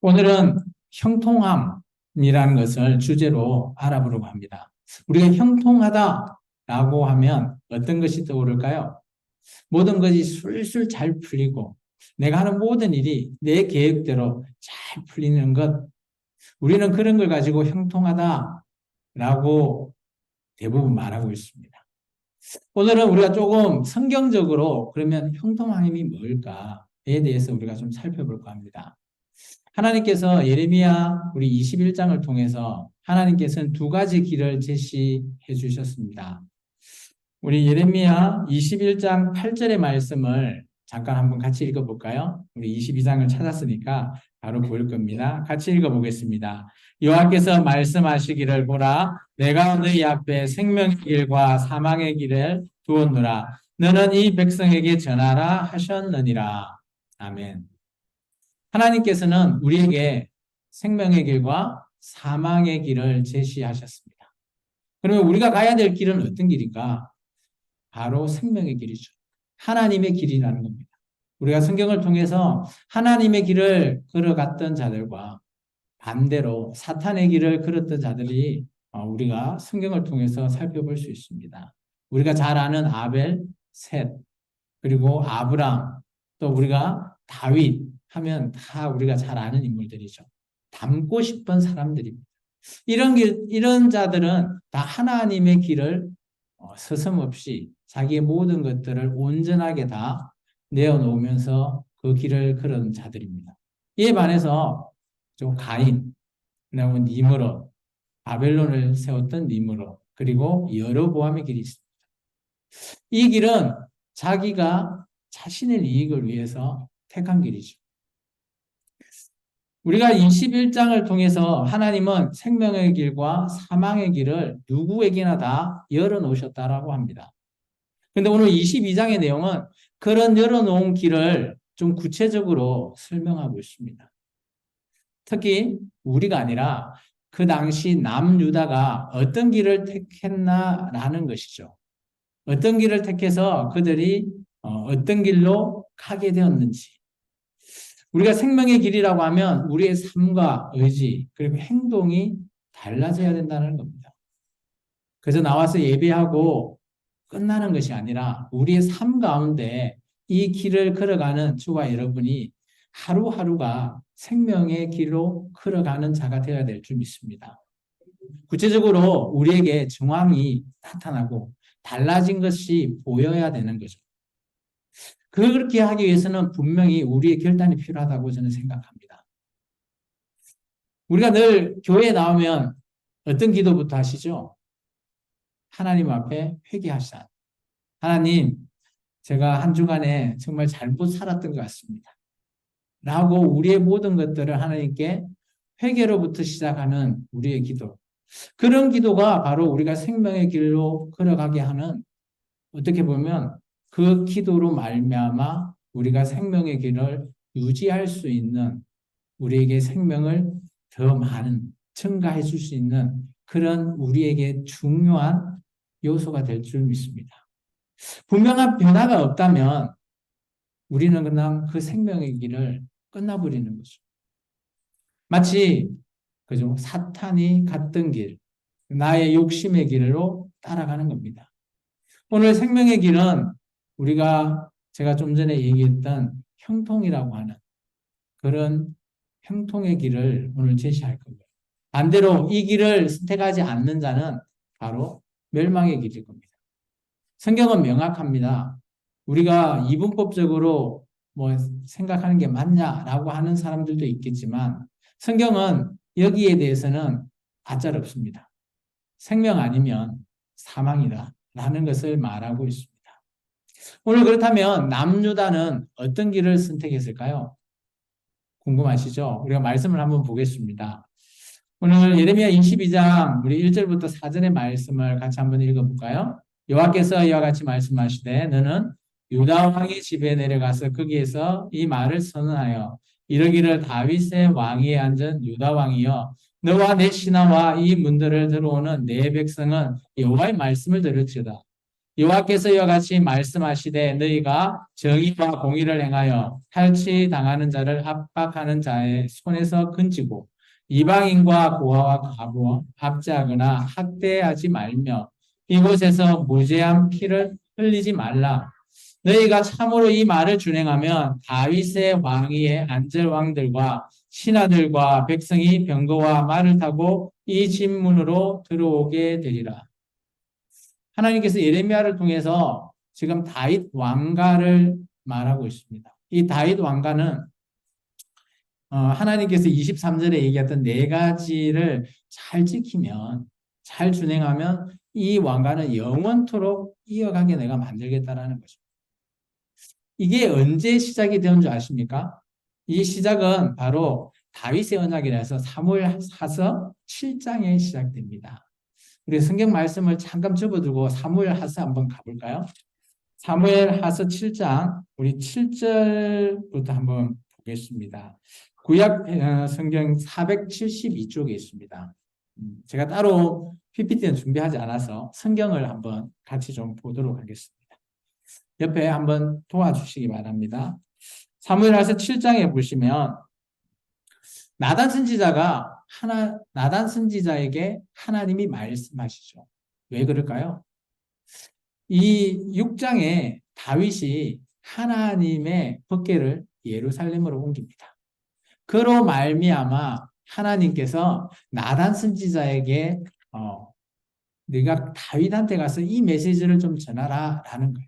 오늘은 형통함이라는 것을 주제로 알아보려고 합니다. 우리가 형통하다라고 하면 어떤 것이 떠오를까요? 모든 것이 술술 잘 풀리고 내가 하는 모든 일이 내 계획대로 잘 풀리는 것. 우리는 그런 걸 가지고 형통하다라고 대부분 말하고 있습니다. 오늘은 우리가 조금 성경적으로 그러면 형통함이 뭘까에 대해서 우리가 좀 살펴볼까 합니다. 하나님께서 예레미야 우리 21장을 통해서 하나님께서는 두 가지 길을 제시해 주셨습니다. 우리 예레미야 21장 8절의 말씀을 잠깐 한번 같이 읽어볼까요? 우리 22장을 찾았으니까 바로 볼 겁니다. 같이 읽어보겠습니다. 여호와께서 말씀하시기를 보라, 내가 너희 앞에 생명의 길과 사망의 길을 두었노라. 너는 이 백성에게 전하라 하셨느니라. 아멘. 하나님께서는 우리에게 생명의 길과 사망의 길을 제시하셨습니다. 그러면 우리가 가야 될 길은 어떤 길인가? 바로 생명의 길이죠. 하나님의 길이라는 겁니다. 우리가 성경을 통해서 하나님의 길을 걸어갔던 자들과 반대로 사탄의 길을 걸었던 자들이 우리가 성경을 통해서 살펴볼 수 있습니다. 우리가 잘 아는 아벨, 셋, 그리고 아브람, 또 우리가 다윗 하면 다 우리가 잘 아는 인물들이죠. 닮고 싶은 사람들입니다. 이런 자들은 다 하나님의 길을 서슴없이 자기의 모든 것들을 온전하게 다 내어놓으면서 그 길을 걸은 자들입니다. 이에 반해서 좀 가인, 그리고 니므롯, 바벨론을 세웠던 니므롯, 그리고 여로보암의 길이 있습니다. 이 길은 자기가 자신의 이익을 위해서 택한 길이죠. 우리가 21장을 통해서 하나님은 생명의 길과 사망의 길을 누구에게나 다 열어놓으셨다라고 합니다. 그런데 오늘 22장의 내용은 그런 열어놓은 길을 좀 구체적으로 설명하고 있습니다. 특히 우리가 아니라 그 당시 남유다가 어떤 길을 택했나라는 것이죠. 어떤 길을 택해서 그들이 어떤 길로 가게 되었는지. 우리가 생명의 길이라고 하면 우리의 삶과 의지 그리고 행동이 달라져야 된다는 겁니다. 그래서 나와서 예배하고 끝나는 것이 아니라 우리의 삶 가운데 이 길을 걸어가는 저와 여러분이 하루하루가 생명의 길로 걸어가는 자가 되어야 될 줄 믿습니다. 구체적으로 우리에게 정황이 나타나고 달라진 것이 보여야 되는 거죠. 그렇게 하기 위해서는 분명히 우리의 결단이 필요하다고 저는 생각합니다. 우리가 늘 교회에 나오면 어떤 기도부터 하시죠? 하나님 앞에 회개하시라. 하나님, 제가 한 주간에 정말 잘못 살았던 것 같습니다. 라고 우리의 모든 것들을 하나님께 회개로부터 시작하는 우리의 기도. 그런 기도가 바로 우리가 생명의 길로 걸어가게 하는, 어떻게 보면 그 기도로 말미암아 우리가 생명의 길을 유지할 수 있는, 우리에게 생명을 더 많은 증가해 줄 수 있는 그런 우리에게 중요한 요소가 될 줄 믿습니다. 분명한 변화가 없다면 우리는 그냥 그 생명의 길을 끝나버리는 거죠. 마치 그죠? 사탄이 갔던 길, 나의 욕심의 길로 따라가는 겁니다. 오늘 생명의 길은 제가 좀 전에 얘기했던 형통이라고 하는 그런 형통의 길을 오늘 제시할 겁니다. 반대로 이 길을 선택하지 않는 자는 바로 멸망의 길일 겁니다. 성경은 명확합니다. 우리가 이분법적으로 뭐 생각하는 게 맞냐라고 하는 사람들도 있겠지만 성경은 여기에 대해서는 아짤 없습니다. 생명 아니면 사망이다 라는 것을 말하고 있습니다. 오늘 그렇다면 남유다는 어떤 길을 선택했을까요? 궁금하시죠? 우리가 말씀을 한번 보겠습니다. 오늘 예레미야 22장 우리 1절부터 4절의 말씀을 같이 한번 읽어볼까요? 여호와께서 이와 같이 말씀하시되 너는 유다 왕의 집에 내려가서 거기에서 이 말을 선언하여 이르기를 다윗의 왕위에 앉은 유다 왕이여 너와 내 신하와 이 문들을 들어오는 내 백성은 여호와의 말씀을 들을지어다. 여호와께서 이와 같이 말씀하시되 너희가 정의와 공의를 행하여 탈취당하는 자를 압박하는 자의 손에서 건지고 이방인과 고아와 과부와 압제하거나 학대하지 말며 이곳에서 무죄한 피를 흘리지 말라. 너희가 참으로 이 말을 준행하면 다윗의 왕위에 앉을 왕들과 신하들과 백성이 병거와 말을 타고 이 진문으로 들어오게 되리라. 하나님께서 예레미야를 통해서 지금 다윗 왕가를 말하고 있습니다. 이 다윗 왕가는 하나님께서 23절에 얘기했던 네 가지를 잘 지키면, 잘 준행하면 이 왕가는 영원토록 이어가게 내가 만들겠다라는 거죠. 이게 언제 시작이 되는 줄 아십니까? 이 시작은 바로 다윗의 언약이라 해서 사무엘하서 7장에 시작됩니다. 우리 성경 말씀을 잠깐 접어두고 사무엘하서 한번 가볼까요? 사무엘하서 7장 우리 7절부터 한번 보겠습니다. 구약 성경 472쪽에 있습니다. 제가 따로 PPT는 준비하지 않아서 성경을 한번 같이 좀 보도록 하겠습니다. 옆에 한번 도와주시기 바랍니다. 사무엘하서 7장에 보시면 나단 선지자에게 하나님이 말씀하시죠. 왜 그럴까요? 이 6장에 다윗이 하나님의 법궤를 예루살렘으로 옮깁니다. 그로 말미암아 하나님께서 나단 선지자에게 네가 다윗한테 가서 이 메시지를 좀 전하라라는 거예요.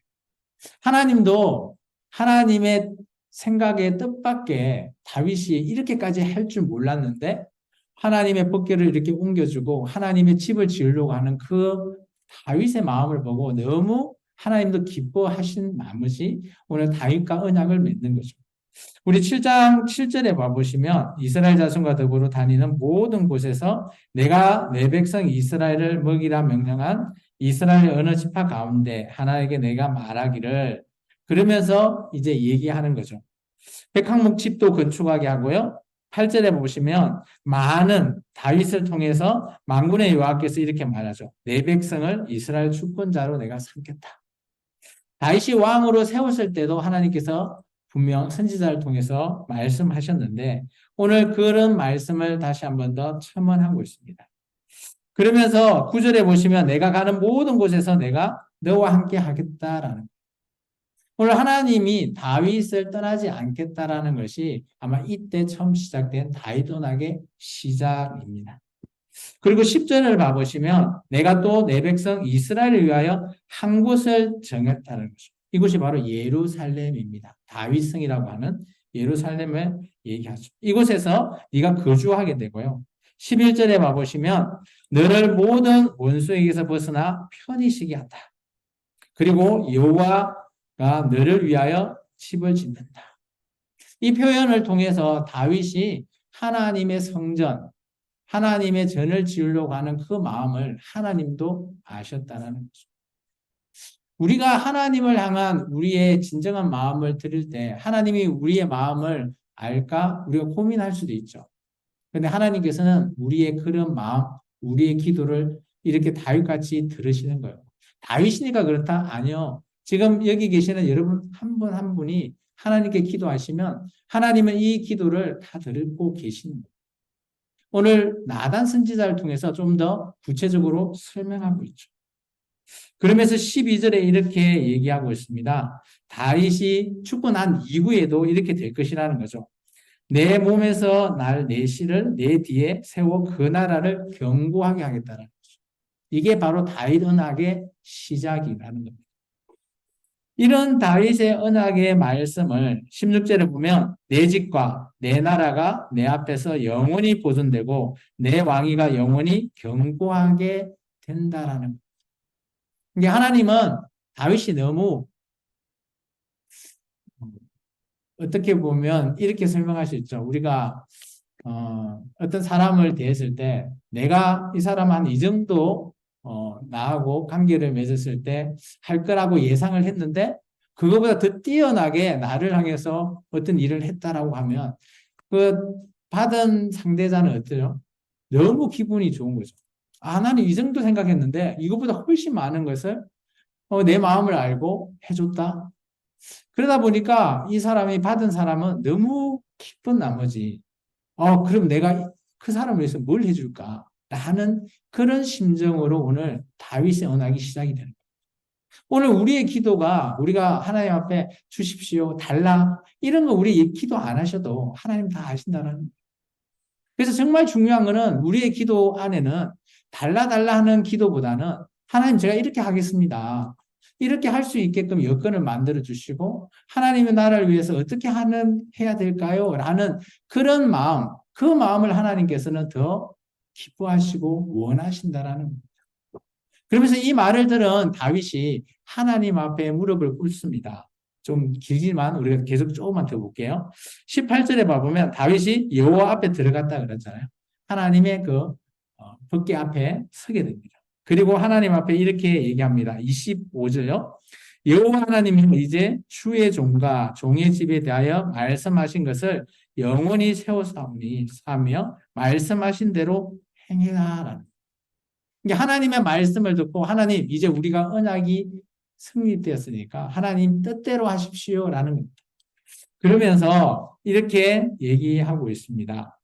하나님도 하나님의 생각의 뜻밖의 다윗이 이렇게까지 할 줄 몰랐는데 하나님의 법궤를 이렇게 옮겨주고 하나님의 집을 지으려고 하는 그 다윗의 마음을 보고 너무 하나님도 기뻐하신 나머지 오늘 다윗과 언약을 맺는 거죠. 우리 7장 7절에 봐보시면 이스라엘 자손과 더불어 다니는 모든 곳에서 내가 내 백성 이스라엘을 먹이라 명령한 이스라엘 어느 지파 가운데 하나에게 내가 말하기를 그러면서 이제 얘기하는 거죠. 백항목 집도 건축하게 하고요. 8절에 보시면 많은 다윗을 통해서 만군의 여호와께서 이렇게 말하죠. 내 백성을 이스라엘 주권자로 내가 삼겠다. 다윗이 왕으로 세웠을 때도 하나님께서 분명 선지자를 통해서 말씀하셨는데 오늘 그런 말씀을 다시 한 번 더 첨언하고 있습니다. 그러면서 9절에 보시면 내가 가는 모든 곳에서 내가 너와 함께 하겠다라는 오늘 하나님이 다윗을 떠나지 않겠다라는 것이 아마 이때 처음 시작된 다윗 언약의 시작입니다. 그리고 10절을 봐보시면 내가 또 내 백성 이스라엘을 위하여 한 곳을 정했다는 것이죠. 이곳이 바로 예루살렘입니다. 다윗성이라고 하는 예루살렘을 얘기하죠. 이곳에서 네가 거주하게 되고요. 11절에 봐보시면 너를 모든 원수에게서 벗어나 편히 쉬게 한다. 그리고 여호와가 너를 위하여 집을 짓는다. 이 표현을 통해서 다윗이 하나님의 성전, 하나님의 전을 지으려고 하는 그 마음을 하나님도 아셨다는 거죠. 우리가 하나님을 향한 우리의 진정한 마음을 드릴 때 하나님이 우리의 마음을 알까? 우리가 고민할 수도 있죠. 그런데 하나님께서는 우리의 그런 마음, 우리의 기도를 이렇게 다윗같이 들으시는 거예요. 다윗이니까 그렇다? 아니요. 지금 여기 계시는 여러분 한 분 한 분이 하나님께 기도하시면 하나님은 이 기도를 다 듣고 계십니다. 오늘 나단 선지자를 통해서 좀 더 구체적으로 설명하고 있죠. 그러면서 12절에 이렇게 얘기하고 있습니다. 다윗이 죽고 난 이후에도 이렇게 될 것이라는 거죠. 내 몸에서 날 내 씨를 내 뒤에 세워 그 나라를 견고하게 하겠다는 거죠. 이게 바로 다윗 언약의 시작이라는 겁니다. 이런 다윗의 언약의 말씀을 16절에 보면 내 집과 내 나라가 내 앞에서 영원히 보존되고 내 왕위가 영원히 견고하게 된다라는 거예요. 이게 하나님은 다윗이 너무 어떻게 보면 이렇게 설명할 수 있죠. 우리가 어떤 사람을 대했을 때 내가 이 사람 한 이 정도 나하고 관계를 맺었을 때 할 거라고 예상을 했는데 그거보다 더 뛰어나게 나를 향해서 어떤 일을 했다라고 하면 그 받은 상대자는 어때요? 너무 기분이 좋은 거죠. 아, 나는 이 정도 생각했는데 이거보다 훨씬 많은 것을 내 마음을 알고 해줬다. 그러다 보니까 이 사람이 받은 사람은 너무 기쁜 나머지, 그럼 내가 그 사람을 위해서 뭘 해줄까? 라는 그런 심정으로 오늘 다윗의 언약이 시작이 되는 거예요. 오늘 우리의 기도가 우리가 하나님 앞에 주십시오, 달라, 이런 거 우리 기도 안 하셔도 하나님 다 아신다는. 그래서 정말 중요한 거는 우리의 기도 안에는 달라 달라 하는 기도보다는 하나님 제가 이렇게 하겠습니다. 이렇게 할 수 있게끔 여건을 만들어 주시고 하나님의 나라를 위해서 어떻게 해야 될까요? 라는 그런 마음, 그 마음을 하나님께서는 더 기뻐하시고 원하신다라는 거예요. 그러면서 이 말을 들은 다윗이 하나님 앞에 무릎을 꿇습니다. 좀 길지만 우리가 계속 조금만 더 볼게요. 18절에 봐보면 다윗이 여호와 앞에 들어갔다 그랬잖아요. 하나님의 법궤 앞에 서게 됩니다. 그리고 하나님 앞에 이렇게 얘기합니다. 25절요. 여호와 하나님은 이제 주의 종과 종의 집에 대하여 말씀하신 것을 영원히 세워사오니 사며 말씀하신 대로 행해라라는. 하나님의 말씀을 듣고 하나님 이제 우리가 언약이 성립되었으니까 하나님 뜻대로 하십시오라는 겁니다. 그러면서 이렇게 얘기하고 있습니다.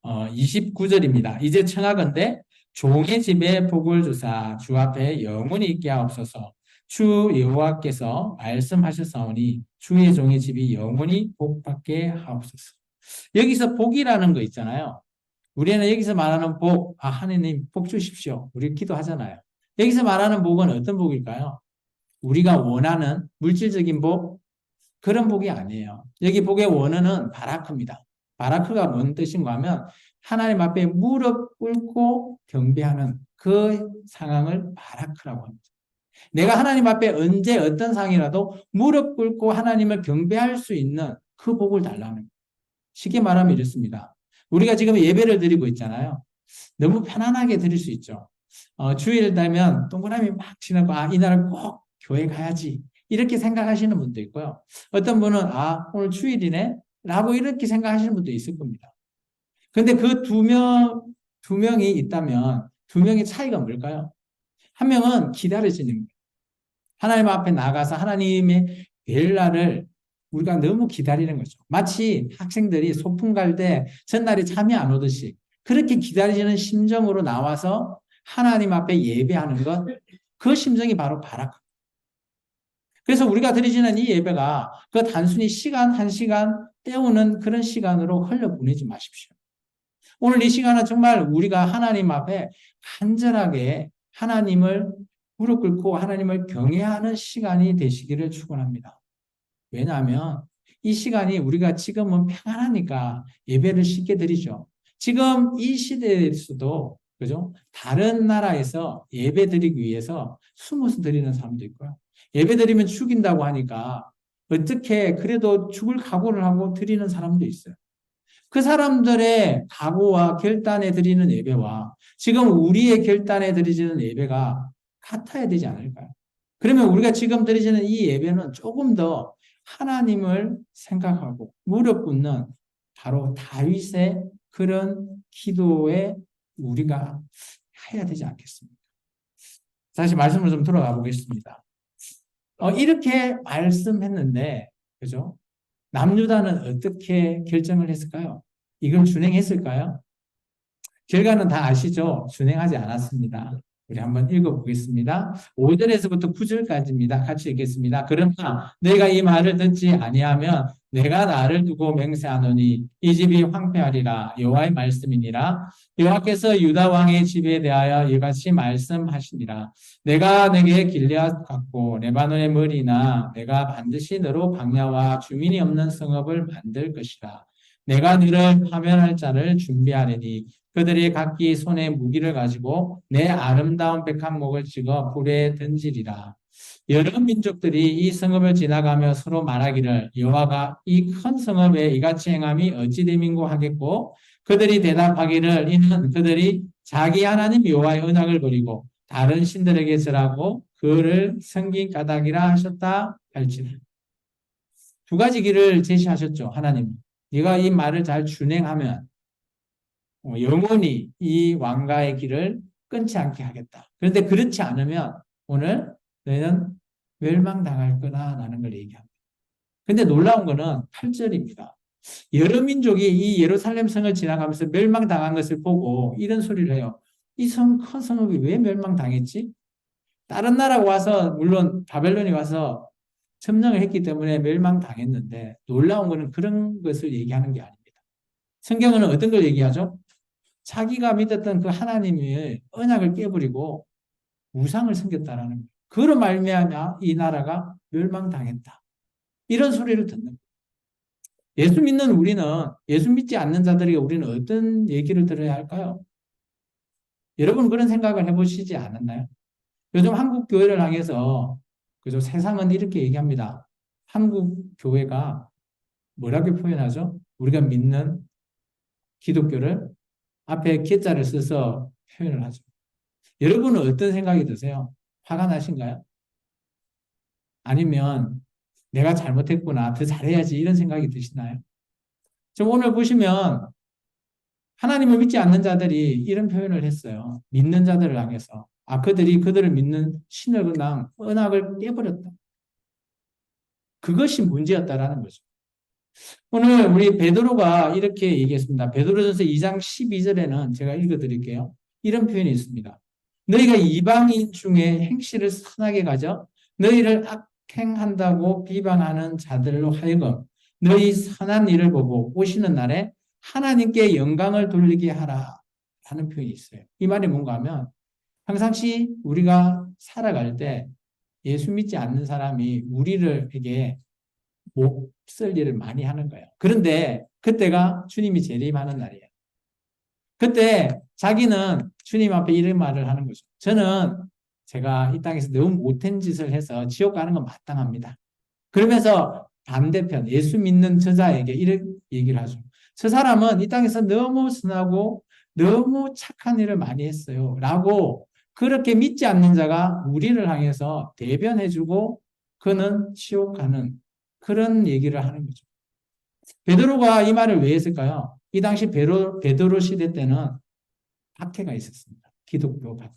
29절입니다. 이제 청하건대 종의 집에 복을 주사 주 앞에 영원히 있게 하옵소서. 주 여호와께서 말씀하셨사오니 주의 종의 집이 영원히 복받게 하옵소서. 여기서 복이라는 거 있잖아요. 우리는 여기서 말하는 복, 하나님 복 주십시오. 우리 기도하잖아요. 여기서 말하는 복은 어떤 복일까요? 우리가 원하는 물질적인 복, 그런 복이 아니에요. 여기 복의 원어는 바라크입니다. 바라크가 뭔 뜻인가 하면 하나님 앞에 무릎 꿇고 경배하는 그 상황을 바라크라고 합니다. 내가 하나님 앞에 언제 어떤 상황이라도 무릎 꿇고 하나님을 경배할 수 있는 그 복을 달라는 거예요. 쉽게 말하면 이렇습니다. 우리가 지금 예배를 드리고 있잖아요. 너무 편안하게 드릴 수 있죠. 주일 되면 동그라미 막 치는 이날은 꼭 교회 가야지. 이렇게 생각하시는 분도 있고요. 어떤 분은 오늘 주일이네 라고 이렇게 생각하시는 분도 있을 겁니다. 근데 그 두 명이 있다면 두 명의 차이가 뭘까요? 한 명은 기다려지는 거예요. 하나님 앞에 나가서 하나님의 될 날을 우리가 너무 기다리는 거죠. 마치 학생들이 소풍 갈 때 전날에 잠이 안 오듯이 그렇게 기다리는 심정으로 나와서 하나님 앞에 예배하는 것, 그 심정이 바로 바라크. 그래서 우리가 드리지는 이 예배가 그 단순히 시간 한 시간 때우는 그런 시간으로 흘려보내지 마십시오. 오늘 이 시간은 정말 우리가 하나님 앞에 간절하게 하나님을 무릎 꿇고 하나님을 경외하는 시간이 되시기를 축원합니다. 왜냐하면 이 시간이 우리가 지금은 평안하니까 예배를 쉽게 드리죠. 지금 이 시대에서도 그죠? 다른 나라에서 예배 드리기 위해서 숨어서 드리는 사람도 있고요. 예배 드리면 죽인다고 하니까 어떻게 그래도 죽을 각오를 하고 드리는 사람도 있어요. 그 사람들의 각오와 결단에 드리는 예배와 지금 우리의 결단에 드리는 예배가 같아야 되지 않을까요? 그러면 우리가 지금 드리는 이 예배는 조금 더 하나님을 생각하고 무릎 꿇는 바로 다윗의 그런 기도에 우리가 해야 되지 않겠습니까? 다시 말씀을 좀 들어가 보겠습니다. 이렇게 말씀했는데, 그죠? 남유다는 어떻게 결정을 했을까요? 이걸 준행했을까요? 결과는 다 아시죠? 준행하지 않았습니다. 우리 한번 읽어보겠습니다. 5절에서부터 9절까지입니다. 같이 읽겠습니다. 그러나 내가 이 말을 듣지 아니하면 내가 나를 두고 맹세하노니 이 집이 황폐하리라. 여호와의 말씀이니라. 여호와께서 유다 왕의 집에 대하여 이같이 말씀하시니라. 내가 내게 길앗 같고 레바논의 머리나 내가 반드시 너로 광야와 주민이 없는 성읍을 만들 것이라. 내가 너를 파멸할 자를 준비하리니 그들이 각기 손에 무기를 가지고 내 아름다운 백합목을 찍어 불에 던지리라. 여러 민족들이 이 성읍을 지나가며 서로 말하기를 여호와가 이 큰 성읍에 이같이 행함이 어찌 됨인고 하겠고 그들이 대답하기를 이는 그들이 자기 하나님 여호와의 언약을 버리고 다른 신들에게 절하고 그를 섬긴 까닭이라 하셨다 할지라. 두 가지 길을 제시하셨죠. 하나님. 네가 이 말을 잘 준행하면 영원히 이 왕가의 길을 끊지 않게 하겠다. 그런데 그렇지 않으면 오늘 너희는 멸망당할 거다라는 걸 얘기합니다. 근데 놀라운 거는 8절입니다. 여러 민족이 이 예루살렘 성을 지나가면서 멸망당한 것을 보고 이런 소리를 해요. 이 성, 큰 성읍이 왜 멸망당했지? 다른 나라가 와서, 물론 바벨론이 와서 점령을 했기 때문에 멸망당했는데, 놀라운 거는 그런 것을 얘기하는 게 아닙니다. 성경은 어떤 걸 얘기하죠? 자기가 믿었던 그 하나님의 언약을 깨버리고 우상을 섬겼다라는 거예요. 그로 말미암아 이 나라가 멸망당했다. 이런 소리를 듣는 거예요. 예수 믿는 우리는, 예수 믿지 않는 자들에게 우리는 어떤 얘기를 들어야 할까요? 여러분 그런 생각을 해보시지 않았나요? 요즘 한국 교회를 향해서 그죠? 세상은 이렇게 얘기합니다. 한국 교회가 뭐라고 표현하죠? 우리가 믿는 기독교를 앞에 개자를 써서 표현을 하죠. 여러분은 어떤 생각이 드세요? 화가 나신가요? 아니면 내가 잘못했구나, 더 잘해야지 이런 생각이 드시나요? 저 오늘 보시면 하나님을 믿지 않는 자들이 이런 표현을 했어요. 믿는 자들을 향해서. 아, 그들이 그들을 믿는 신을 그냥 언약을 깨버렸다. 그것이 문제였다라는 거죠. 오늘 우리 베드로가 이렇게 얘기했습니다. 베드로전서 2장 12절에는 제가 읽어드릴게요. 이런 표현이 있습니다. 너희가 이방인 중에 행실을 선하게 가져 너희를 악행한다고 비방하는 자들로 하여금 너희 선한 일을 보고 오시는 날에 하나님께 영광을 돌리게 하라 하는 표현이 있어요. 이 말이 뭔가 하면 평상시 우리가 살아갈 때 예수 믿지 않는 사람이 우리에게 몹쓸 일을 많이 하는 거예요. 그런데 그때가 주님이 재림하는 날이에요. 그때 자기는 주님 앞에 이런 말을 하는 거죠. 저는 제가 이 땅에서 너무 못한 짓을 해서 지옥 가는 건 마땅합니다. 그러면서 반대편 예수 믿는 저자에게 이런 얘기를 하죠. 저 사람은 이 땅에서 너무 선하고 너무 착한 일을 많이 했어요. 라고 그렇게 믿지 않는 자가 우리를 향해서 대변해주고 그는 지옥 가는 그런 얘기를 하는 거죠. 베드로가 이 말을 왜 했을까요? 이 당시 베드로 시대 때는 박해가 있었습니다. 기독교 박해.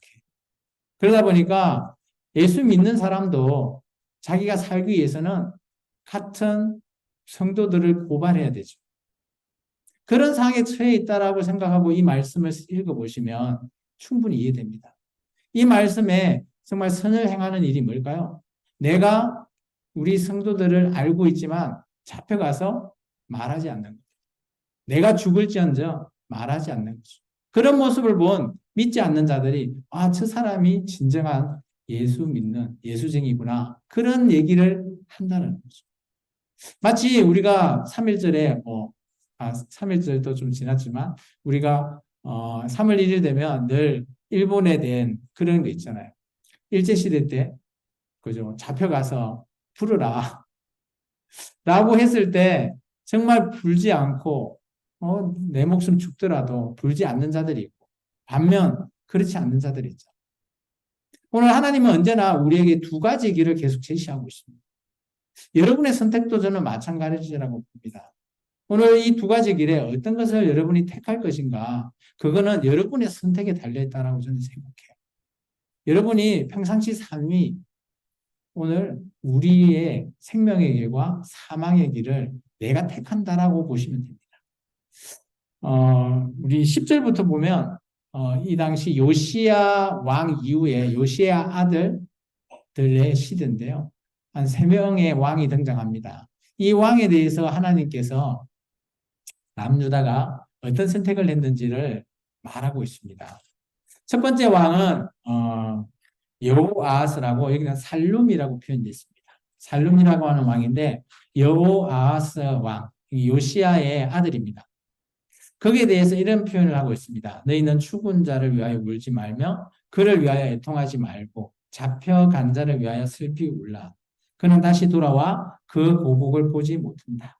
그러다 보니까 예수 믿는 사람도 자기가 살기 위해서는 같은 성도들을 고발해야 되죠. 그런 상황에 처해 있다라고 생각하고 이 말씀을 읽어보시면 충분히 이해됩니다. 이 말씀에 정말 선을 행하는 일이 뭘까요? 내가 우리 성도들을 알고 있지만 잡혀가서 말하지 않는 거죠. 내가 죽을지언정 말하지 않는 거죠. 그런 모습을 본 믿지 않는 자들이 아, 저 사람이 진정한 예수 믿는 예수쟁이구나. 그런 얘기를 한다는 거죠. 마치 우리가 3.1절에 3.1절도 좀 지났지만 우리가 3월 1일 되면 늘 일본에 대한 그런 거 있잖아요. 일제시대 때 그죠? 잡혀가서 풀어라 라고 했을 때 정말 불지 않고 내 목숨 죽더라도 불지 않는 자들이 있고 반면 그렇지 않는 자들이 있죠. 오늘 하나님은 언제나 우리에게 두 가지 길을 계속 제시하고 있습니다. 여러분의 선택도 저는 마찬가지라고 봅니다. 오늘 이 두 가지 길에 어떤 것을 여러분이 택할 것인가 그거는 여러분의 선택에 달려있다고 저는 생각해요. 여러분이 평상시 삶이 오늘 우리의 생명의 길과 사망의 길을 내가 택한다라고 보시면 됩니다. 우리 10절부터 보면 이 당시 요시야 왕 이후에 요시야 아들들의 시대인데요. 한 3명의 왕이 등장합니다. 이 왕에 대해서 하나님께서 남유다가 어떤 선택을 했는지를 말하고 있습니다. 첫 번째 왕은 여호아하스라고 여기는 살룸이라고 표현되어 있습니다. 살룸이라고 하는 왕인데 여호아하스 왕, 요시야의 아들입니다. 거기에 대해서 이런 표현을 하고 있습니다. 너희는 죽은 자를 위하여 울지 말며 그를 위하여 애통하지 말고 잡혀간 자를 위하여 슬피 울라. 그는 다시 돌아와 그 고국을 보지 못한다.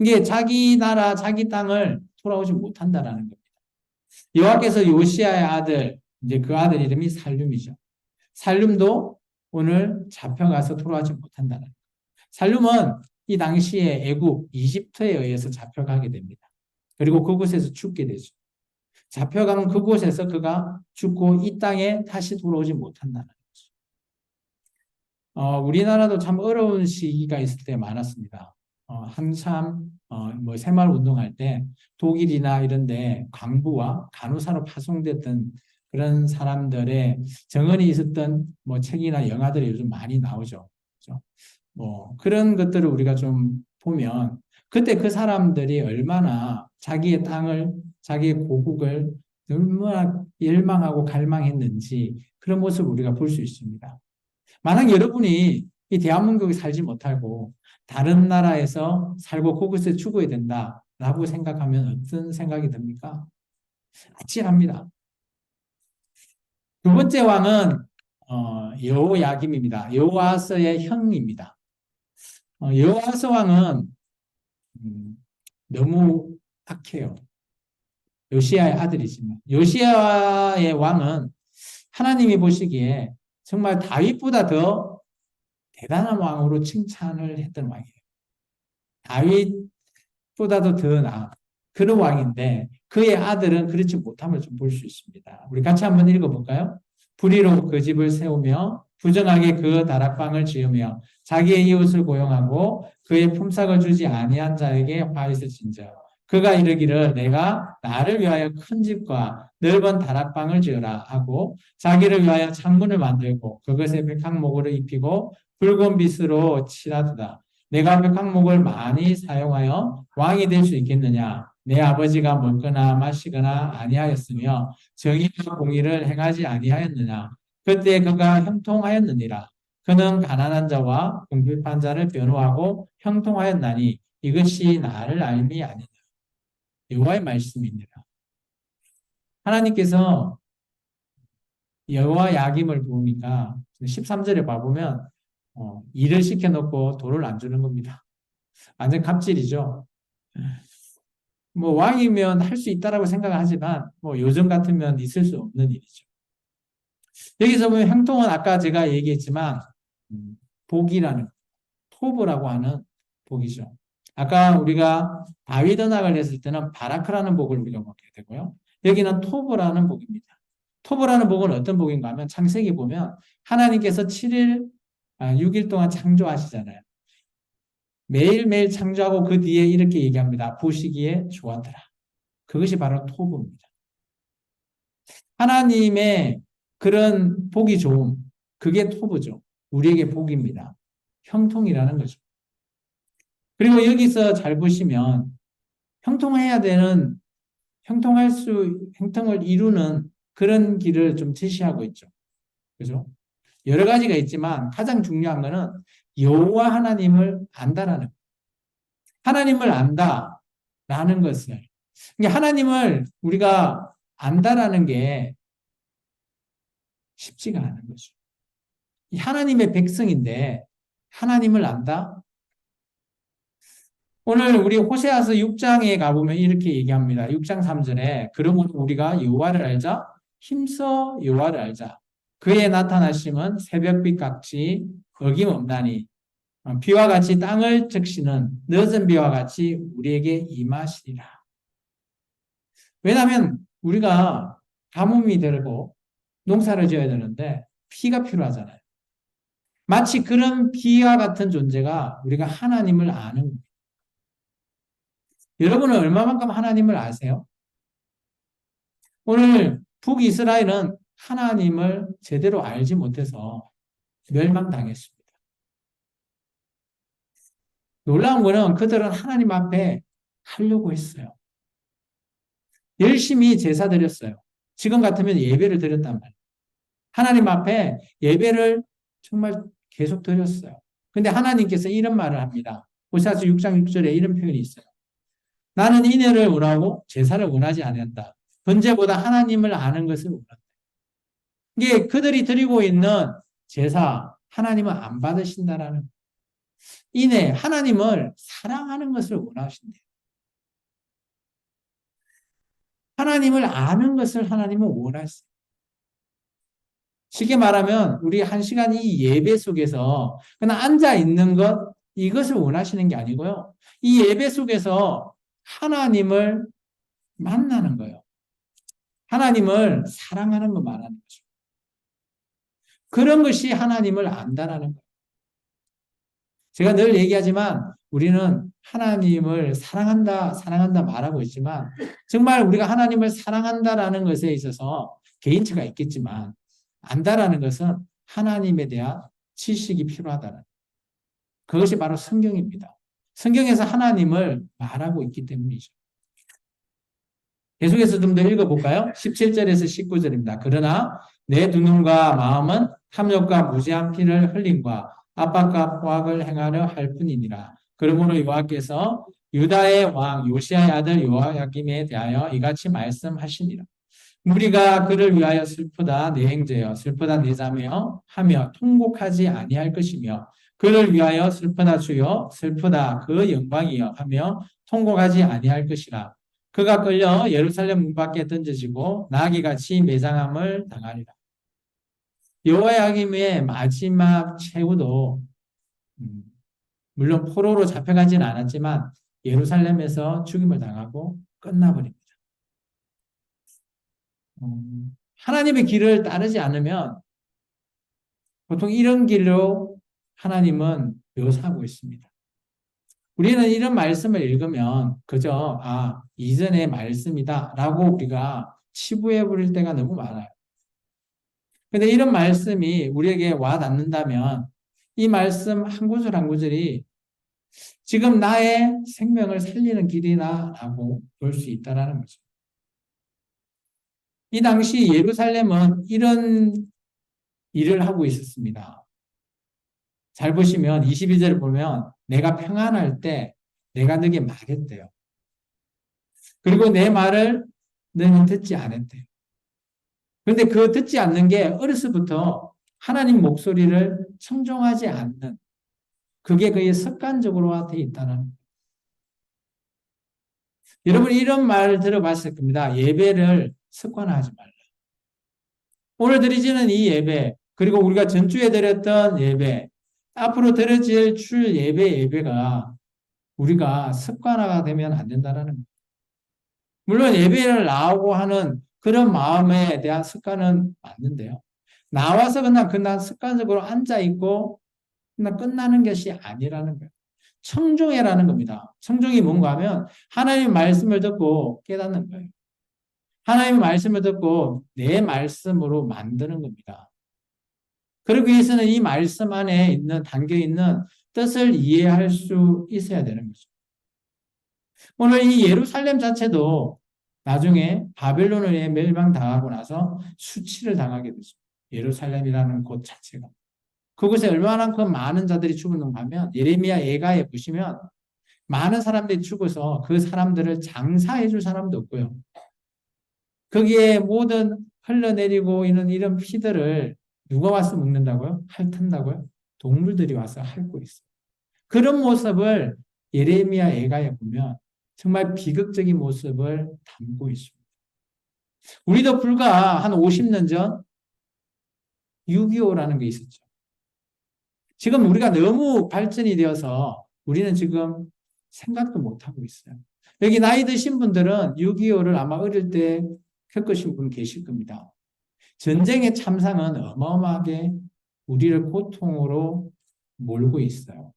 이게 자기 나라, 자기 땅을 돌아오지 못한다라는 겁니다. 여호와께서 요시야의 아들, 이제 그 아들 이름이 살룸이죠. 살룸도 오늘 잡혀가서 돌아오지 못한다는 거예요. 살룸은 이 당시에 애국, 이집트에 의해서 잡혀가게 됩니다. 그리고 그곳에서 죽게 되죠. 잡혀간 그곳에서 그가 죽고 이 땅에 다시 돌아오지 못한다는 거죠. 우리나라도 참 어려운 시기가 있을 때 많았습니다. 한참, 뭐 새마을 운동할 때 독일이나 이런 데 광부와 간호사로 파송됐던 그런 사람들의 정언이 있었던 뭐 책이나 영화들이 요즘 많이 나오죠. 그죠? 뭐 그런 것들을 우리가 좀 보면 그때 그 사람들이 얼마나 자기의 땅을, 자기의 고국을 얼마나 열망하고 갈망했는지 그런 모습을 우리가 볼 수 있습니다. 만약 여러분이 이 대한민국에 살지 못하고 다른 나라에서 살고 그곳에 죽어야 된다라고 생각하면 어떤 생각이 듭니까? 아찔합니다. 두 번째 왕은 여호야김입니다. 여호아스의 형입니다. 여호아스 왕은 음, 너무 악해요. 요시야의 아들이지만 요시야의 왕은 하나님이 보시기에 정말 다윗보다 더 대단한 왕으로 칭찬을 했던 왕이에요. 다윗보다도 더 나은 그런 왕인데 그의 아들은 그렇지 못함을 좀 볼 수 있습니다. 우리 같이 한번 읽어볼까요? 불의로 그 집을 세우며 부정하게 그 다락방을 지으며 자기의 이웃을 고용하고 그의 품삯을 주지 아니한 자에게 화있을 진저 그가 이르기를 내가 나를 위하여 큰 집과 넓은 다락방을 지으라 하고 자기를 위하여 창문을 만들고 그것에 백향목으로 입히고 붉은 빗으로 칠하도다. 내가 백향목을 많이 사용하여 왕이 될 수 있겠느냐? 내 아버지가 먹거나 마시거나 아니하였으며 정의와 공의를 행하지 아니하였느냐? 그때 그가 형통하였느니라. 그는 가난한 자와 궁핍한 자를 변호하고 형통하였나니 이것이 나를 알미 아니냐. 여호와의 말씀입니다. 하나님께서 여호와 야김을 부으니까 13절에 봐보면 일을 시켜놓고 돈을 안 주는 겁니다. 완전 갑질이죠. 뭐 왕이면 할 수 있다라고 생각하지만 뭐 요즘 같으면 있을 수 없는 일이죠. 여기서 보면 형통은 아까 제가 얘기했지만 복이라는 토브라고 하는 복이죠. 아까 우리가 다윗 언약을 했을 때는 바라크라는 복을 우리가 먹게 되고요. 여기는 토브라는 복입니다. 토브라는 복은 어떤 복인가 하면 창세기 보면 하나님께서 7일, 6일 동안 창조하시잖아요. 매일매일 창조하고 그 뒤에 이렇게 얘기합니다. 보시기에 좋았더라. 그것이 바로 토부입니다. 하나님의 그런 복이 좋음, 그게 토부죠. 우리에게 복입니다. 형통이라는 거죠. 그리고 여기서 잘 보시면 형통해야 되는, 형통을 이루는 그런 길을 좀 제시하고 있죠. 그죠? 여러 가지가 있지만 가장 중요한 거는 여호와 하나님을 안다라는 거예요. 하나님을 안다라는 것을 그러니까 하나님을 우리가 안다라는 게 쉽지가 않은 거죠. 하나님의 백성인데 하나님을 안다? 오늘 우리 호세아서 6장에 가보면 이렇게 얘기합니다. 6장 3절에 그러므로 우리가 여호와를 알자 힘써 여호와를 알자 그의 나타나심은 새벽빛 같이 어김없나니 비와 같이 땅을 적시는 늦은 비와 같이 우리에게 임하시리라. 왜냐하면 우리가 가뭄이 되고 농사를 지어야 되는데 피가 필요하잖아요. 마치 그런 비와 같은 존재가 우리가 하나님을 아는 거예요. 여러분은 얼마만큼 하나님을 아세요? 오늘 북이스라엘은 하나님을 제대로 알지 못해서 멸망당했습니다. 놀라운 거는 그들은 하나님 앞에 하려고 했어요. 열심히 제사 드렸어요. 지금 같으면 예배를 드렸단 말이에요. 하나님 앞에 예배를 정말 계속 드렸어요. 근데 하나님께서 이런 말을 합니다. 호세아서 6장 6절에 이런 표현이 있어요. 나는 인애를 원하고 제사를 원하지 않는다. 번제보다 하나님을 아는 것을 원한다. 이게 그들이 드리고 있는 제사, 하나님은 안 받으신다라는 인애, 하나님을 사랑하는 것을 원하신대요. 하나님을 아는 것을 하나님은 원하세요. 쉽게 말하면 우리 한 시간 이 예배 속에서 그냥 앉아 있는 것 이것을 원하시는 게 아니고요. 이 예배 속에서 하나님을 만나는 거예요. 하나님을 사랑하는 거 말하는 거죠. 그런 것이 하나님을 안다라는 거예요. 제가 늘 얘기하지만 우리는 하나님을 사랑한다, 사랑한다 말하고 있지만 정말 우리가 하나님을 사랑한다라는 것에 있어서 개인차가 있겠지만 안다라는 것은 하나님에 대한 지식이 필요하다는 그것이 바로 성경입니다. 성경에서 하나님을 말하고 있기 때문이죠. 계속해서 좀 더 읽어볼까요? 17절에서 19절입니다. 그러나 내 두 눈과 마음은 탐욕과 무지한 피를 흘림과 압박과 포악을 행하려 할 뿐이니라. 그러므로 여호와께서 유다의 왕 요시아의 아들 요야김에 대하여 이같이 말씀하시니라. 우리가 그를 위하여 슬프다 내 형제여 슬프다 내 자매여 하며 통곡하지 아니할 것이며 그를 위하여 슬프다 주여 슬프다 그 영광이여 하며 통곡하지 아니할 것이라. 그가 끌려 예루살렘 문 밖에 던져지고 나귀같이 매장함을 당하리라. 여호야김의 마지막 최후도 물론 포로로 잡혀가지는 않았지만 예루살렘에서 죽임을 당하고 끝나버립니다. 하나님의 길을 따르지 않으면 보통 이런 길로 하나님은 묘사하고 있습니다. 우리는 이런 말씀을 읽으면 그저 이전의 말씀이다 라고 우리가 치부해 버릴 때가 너무 많아요. 근데 이런 말씀이 우리에게 와 닿는다면 이 말씀 한 구절 한 구절이 지금 나의 생명을 살리는 길이나 라고 볼 수 있다는 거죠. 이 당시 예루살렘은 이런 일을 하고 있었습니다. 잘 보시면 22절을 보면 내가 평안할 때 내가 너에게 말했대요. 그리고 내 말을 너는 듣지 않았대요. 그런데 그 듣지 않는 게 어려서부터 하나님 목소리를 청종하지 않는 그게 거의 습관적으로 되어 있다는 거예요. 여러분 이런 말을 들어봤을 겁니다. 예배를 습관화하지 말라. 오늘 드리지는 이 예배 그리고 우리가 전주에 드렸던 예배 앞으로 드려질 줄 예배가 우리가 습관화가 되면 안 된다는 거예요. 물론 예배를 나오고 하는 그런 마음에 대한 습관은 맞는데요. 나와서 그냥 습관적으로 앉아있고 그냥 끝나는 것이 아니라는 거예요. 청종해라는 겁니다. 청종이 뭔가 하면 하나님의 말씀을 듣고 깨닫는 거예요. 하나님의 말씀을 듣고 내 말씀으로 만드는 겁니다. 그러기 위해서는 이 말씀 안에 담겨있는 뜻을 이해할 수 있어야 되는 거죠. 오늘 이 예루살렘 자체도 나중에 바벨론에 멸망당하고 나서 수치를 당하게 되죠. 예루살렘이라는 곳 자체가. 그곳에 얼마나 많은 자들이 죽었는가 하면 예레미야 예가에 보시면 많은 사람들이 죽어서 그 사람들을 장사해 줄 사람도 없고요. 거기에 모든 흘러내리고 있는 이런 피들을 누가 와서 먹는다고요? 핥는다고요? 동물들이 와서 핥고 있어요. 그런 모습을 예레미야 예가에 보면 정말 비극적인 모습을 담고 있습니다. 우리도 불과 한 50년 전 6.25라는 게 있었죠. 지금 우리가 너무 발전이 되어서 우리는 지금 생각도 못하고 있어요. 여기 나이 드신 분들은 6.25를 아마 어릴 때 겪으신 분 계실 겁니다. 전쟁의 참상은 어마어마하게 우리를 고통으로 몰고 있어요.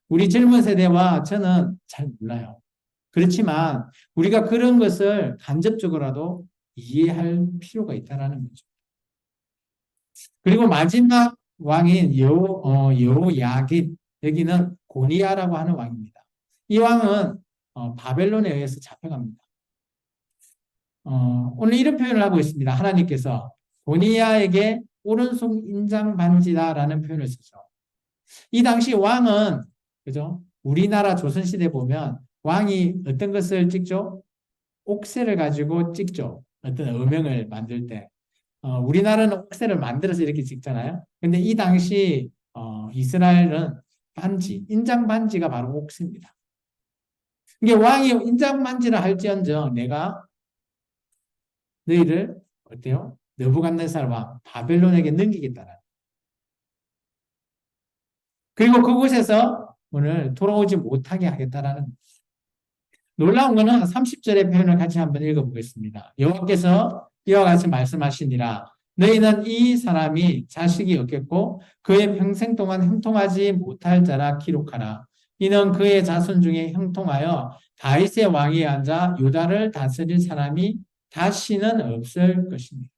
우리 젊은 세대와 저는 잘 몰라요. 그렇지만 우리가 그런 것을 간접적으로라도 이해할 필요가 있다는 거죠. 그리고 마지막 왕인 여호야김, 여기는 고니야라고 하는 왕입니다. 이 왕은 바벨론에 의해서 잡혀갑니다. 오늘 이런 표현을 하고 있습니다. 하나님께서 고니야에게 오른손 인장 반지다라는 표현을 쓰죠. 이 당시 왕은 그죠? 우리나라 조선시대 보면 왕이 어떤 것을 찍죠? 옥새를 가지고 찍죠. 어떤 어명을 만들 때. 우리나라는 옥새를 만들어서 이렇게 찍잖아요. 근데 이 당시 이스라엘은 반지, 인장 반지가 바로 옥새입니다. 이게 왕이 인장 반지를 할지언정 내가 너희를 어때요? 느부갓네살 왕 바벨론에게 넘기겠다는. 그리고 그곳에서 오늘 돌아오지 못하게 하겠다라는. 놀라운 것은 30절의 표현을 같이 한번 읽어보겠습니다. 여호와께서 이와 같이 말씀하시니라. 너희는 이 사람이 자식이 없겠고 그의 평생 동안 형통하지 못할 자라 기록하라. 이는 그의 자손 중에 형통하여 다윗의 왕위에 앉아 유다를 다스릴 사람이 다시는 없을 것입니다.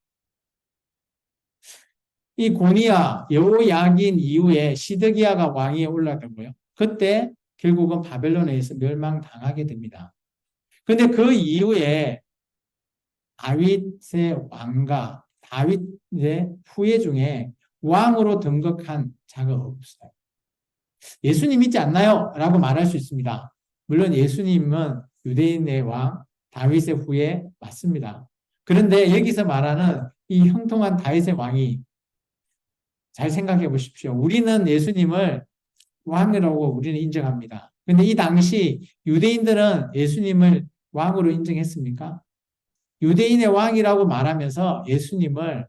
이 고니야 여호야긴 이후에 시드기야가 왕위에 올라가고요. 그때 결국은 바벨론에 의해서 멸망당하게 됩니다. 그런데 그 이후에 다윗의 왕가, 다윗의 후예 중에 왕으로 등극한 자가 없어요. 예수님 믿지 않나요? 라고 말할 수 있습니다. 물론 예수님은 유대인의 왕, 다윗의 후예 맞습니다. 그런데 여기서 말하는 이 형통한 다윗의 왕이 잘 생각해 보십시오. 우리는 예수님을 왕이라고 우리는 인정합니다. 그런데 이 당시 유대인들은 예수님을 왕으로 인정했습니까? 유대인의 왕이라고 말하면서 예수님을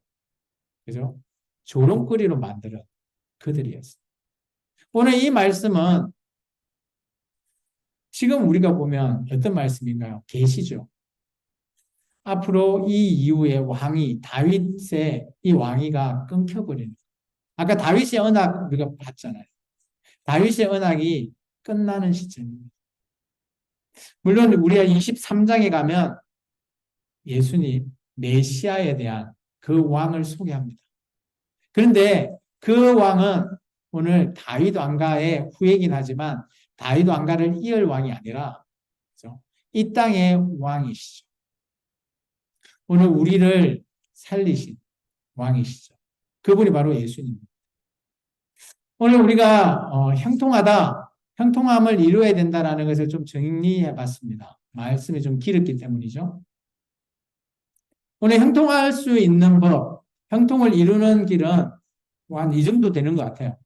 그죠? 조롱거리로 만드는 그들이었어요. 오늘 이 말씀은 지금 우리가 보면 어떤 말씀인가요? 계시죠. 앞으로 이 이후에 왕이 다윗의 이 왕위가 끊겨버리는. 아까 다윗의 언약 우리가 봤잖아요. 다윗의 언약이 끝나는 시점입니다. 물론 우리가 23장에 가면 예수님 메시아에 대한 그 왕을 소개합니다. 그런데 그 왕은 오늘 다윗 왕가의 후예이긴 하지만 다윗 왕가를 이을 왕이 아니라 그렇죠? 이 땅의 왕이시죠. 오늘 우리를 살리신 왕이시죠. 그분이 바로 예수님입니다. 오늘 우리가 형통하다, 형통함을 이루어야 된다는 것을 좀 정리해 봤습니다. 말씀이 좀 길었기 때문이죠. 오늘 형통할 수 있는 법, 형통을 이루는 길은 한 이 정도 되는 것 같아요.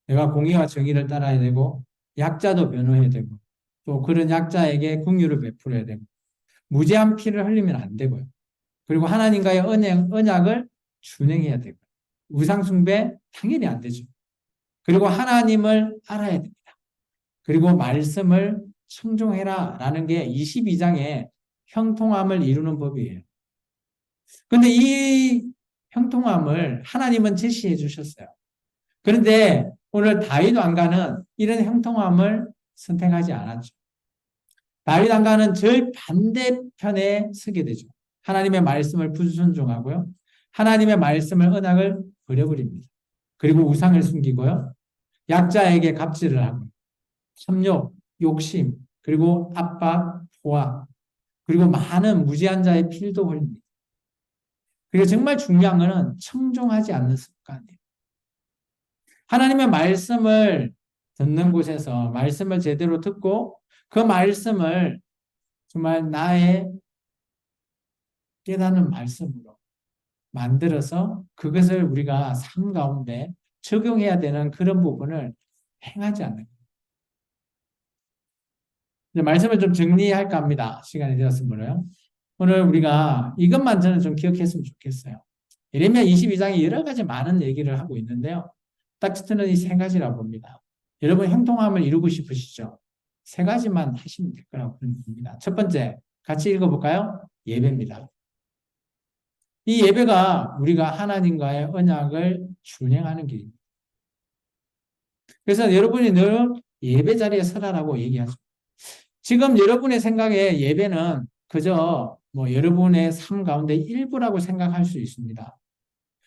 내가 공의와 정의를 따라야 되고 약자도 변호해야 되고 또 그런 약자에게 긍휼을 베풀어야 되고 무죄한 피를 흘리면 안 되고요. 그리고 하나님과의 언약을 준행해야 되고 우상 숭배 당연히 안 되죠. 그리고 하나님을 알아야 됩니다. 그리고 말씀을 청종해라 라는 게 22장의 형통함을 이루는 법이에요. 그런데 이 형통함을 하나님은 제시해 주셨어요. 그런데 오늘 다윗 왕가는 이런 형통함을 선택하지 않았죠. 다윗 왕가는 절 반대편에 서게 되죠. 하나님의 말씀을 불순종하고요. 하나님의 말씀을 언약을 버려버립니다. 그리고 우상을 숨기고요. 약자에게 갑질을 하고 탐욕, 욕심, 그리고 압박, 포화, 그리고 많은 무지한 자의 피도 흘립니다. 그리고 정말 중요한 것은 청종하지 않는 습관이에요. 하나님의 말씀을 듣는 곳에서 말씀을 제대로 듣고 그 말씀을 정말 나의 깨닫는 말씀으로 만들어서 그것을 우리가 삶 가운데 적용해야 되는 그런 부분을 행하지 않는 거예요. 이제 말씀을 좀 정리할까 합니다. 시간이 되었으므로요. 오늘 우리가 이것만 저는 좀 기억했으면 좋겠어요. 예레미야 22장에 여러 가지 많은 얘기를 하고 있는데요. 딱 저는 이 세 가지라고 봅니다. 여러분 형통함을 이루고 싶으시죠? 세 가지만 하시면 될 거라고 봅니다. 첫 번째, 같이 읽어볼까요? 예배입니다. 이 예배가 우리가 하나님과의 언약을 준행하는 길입니다. 그래서 여러분이 늘 예배 자리에 서라라고 얘기하죠. 지금 여러분의 생각에 예배는 그저 뭐 여러분의 삶 가운데 일부라고 생각할 수 있습니다.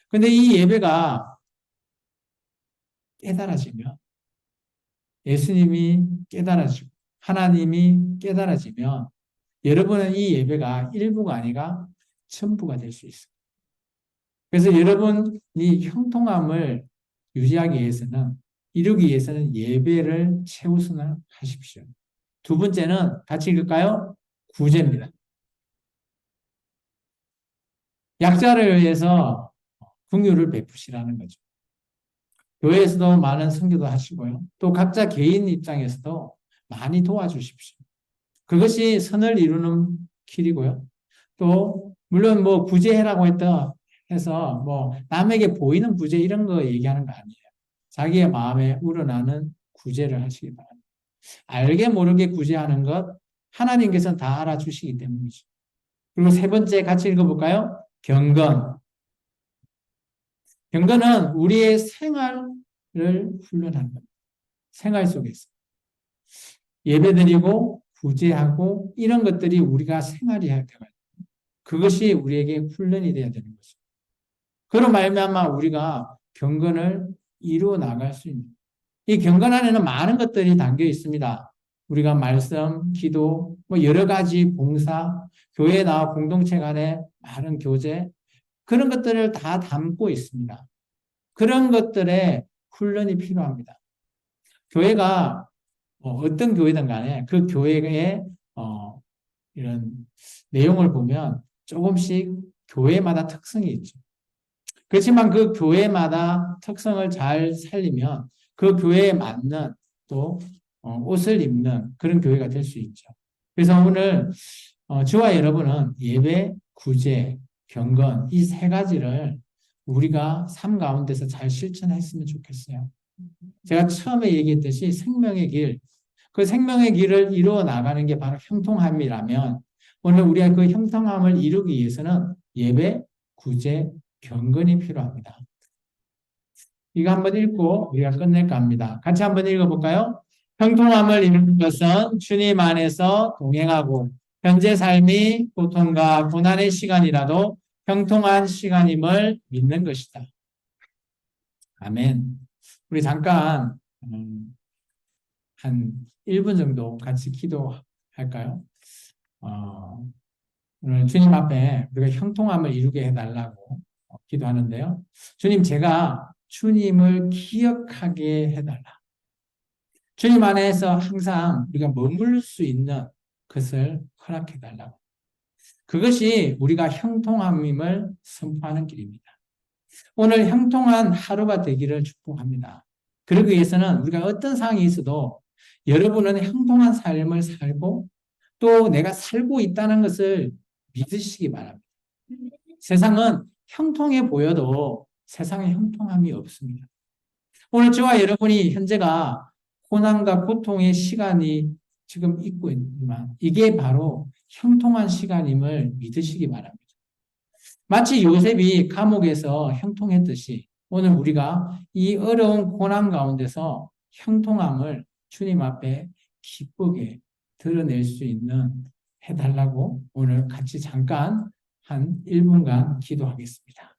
근데 이 예배가 깨달아지면 예수님이 깨달아지고 하나님이 깨달아지면 여러분은 이 예배가 일부가 아니라 전부가 될 수 있어요. 그래서 여러분이 형통함을 유지하기 위해서는 이루기 위해서는 예배를 최우선을 하십시오. 두 번째는 같이 읽을까요? 구제입니다. 약자를 위해서 긍휼을 베푸시라는 거죠. 교회에서도 많은 선교도 하시고요. 또 각자 개인 입장에서도 많이 도와주십시오. 그것이 선을 이루는 길이고요. 또 물론 뭐 구제해라고 해서 뭐 남에게 보이는 구제 이런 거 얘기하는 거 아니에요. 자기의 마음에 우러나는 구제를 하시기 바랍니다. 알게 모르게 구제하는 것 하나님께서는 다 알아주시기 때문이죠. 그리고 세 번째 같이 읽어볼까요? 경건. 경건은 우리의 생활을 훈련하는 겁니다. 생활 속에서. 예배드리고 구제하고 이런 것들이 우리가 생활이어야 돼요. 그것이 우리에게 훈련이 되어야 되는 거죠. 그로 말미암아 우리가 경건을 이루어 나갈 수 있는 이 경건 안에는 많은 것들이 담겨 있습니다. 우리가 말씀, 기도, 뭐 여러 가지 봉사, 교회 나와 공동체 간의 많은 교제 그런 것들을 다 담고 있습니다. 그런 것들의 훈련이 필요합니다. 교회가 어떤 교회든 간에 그 교회의 이런 내용을 보면 조금씩 교회마다 특성이 있죠. 그렇지만 그 교회마다 특성을 잘 살리면 그 교회에 맞는 또 옷을 입는 그런 교회가 될 수 있죠. 그래서 오늘 저와 여러분은 예배, 구제, 경건 이 세 가지를 우리가 삶 가운데서 잘 실천했으면 좋겠어요. 제가 처음에 얘기했듯이 생명의 길, 그 생명의 길을 이루어 나가는 게 바로 형통함이라면 오늘 우리가 그 형통함을 이루기 위해서는 예배, 구제, 경건이 필요합니다. 이거 한번 읽고 우리가 끝낼까 합니다. 같이 한번 읽어볼까요? 형통함을 이루는 것은 주님 안에서 동행하고 현재 삶이 고통과 고난의 시간이라도 형통한 시간임을 믿는 것이다. 아멘. 우리 잠깐 한 1분 정도 같이 기도할까요? 오늘 주님 앞에 우리가 형통함을 이루게 해달라고 기도하는데요. 주님, 제가 주님을 기억하게 해달라. 주님 안에서 항상 우리가 머물 수 있는 것을 허락해달라고. 그것이 우리가 형통함임을 선포하는 길입니다. 오늘 형통한 하루가 되기를 축복합니다. 그러기 위해서는 우리가 어떤 상황이 있어도 여러분은 형통한 삶을 살고 또 내가 살고 있다는 것을 믿으시기 바랍니다. 세상은 형통해 보여도 세상에 형통함이 없습니다. 오늘 저와 여러분이 현재가 고난과 고통의 시간이 지금 있고 있지만 이게 바로 형통한 시간임을 믿으시기 바랍니다. 마치 요셉이 감옥에서 형통했듯이 오늘 우리가 이 어려운 고난 가운데서 형통함을 주님 앞에 기쁘게 드러낼 수 있는 해달라고 오늘 같이 잠깐 한 1분간 기도하겠습니다.